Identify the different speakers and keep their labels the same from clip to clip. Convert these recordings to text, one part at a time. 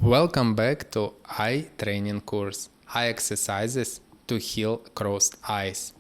Speaker 1: Welcome back to eye training course. Eye exercises to heal crossed eyes.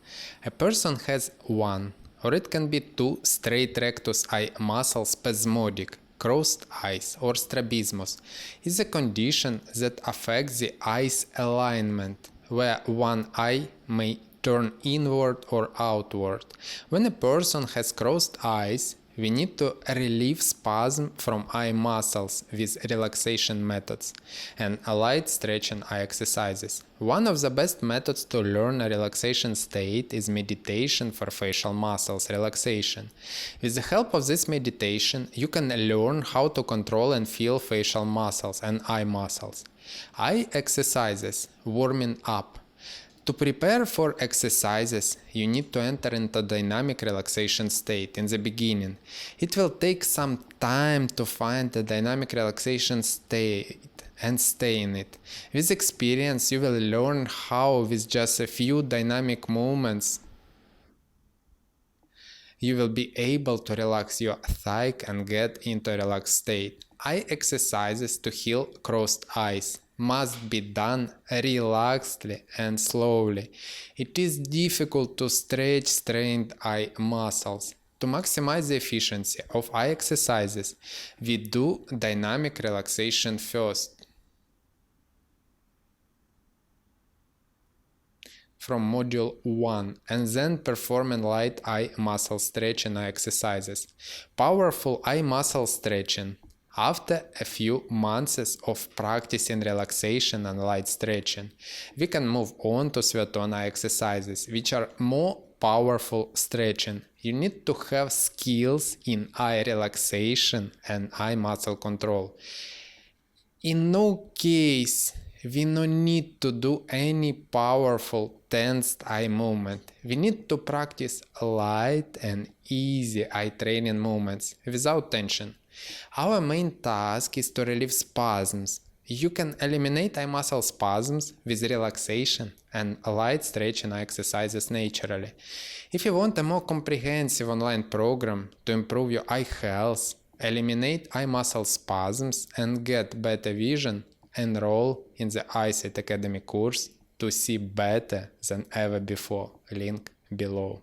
Speaker 1: A person has one, or it can be two straight rectus eye muscle spasmodic. Crossed eyes or strabismus is a condition that affects the eye's alignment, where one eye may turn inward or outward. When a person has crossed eyes, we need to relieve spasm from eye muscles with relaxation methods and light stretching eye exercises. One of the best methods to learn a relaxation state is meditation for facial muscles relaxation. With the help of this meditation, you can learn how to control and feel facial muscles and eye muscles. Eye exercises, warming up. To prepare for exercises, you need to enter into dynamic relaxation state in the beginning. It will take some time to find the dynamic relaxation state and stay in it. With experience, you will learn how, with just a few dynamic movements, you will be able to relax your thigh and get into a relaxed state. Eye exercises to heal crossed eyes must be done relaxedly and slowly. It is difficult to stretch strained eye muscles. To maximize the efficiency of eye exercises, we do dynamic relaxation first. From module 1 and then performing light eye muscle stretching exercises. Powerful eye muscle stretching. After a few months of practicing relaxation and light stretching, we can move on to Svatona exercises, which are more powerful stretching. You need to have skills in eye relaxation and eye muscle control. In no case, we no need to do any powerful tensed eye movement. We need to practice light and easy eye training movements without tension. Our main task is to relieve spasms. You can eliminate eye muscle spasms with relaxation and light stretching exercises naturally. If you want a more comprehensive online program to improve your eye health, eliminate eye muscle spasms and get better vision, enroll in the Eyesight Academy course to see better than ever before. Link below.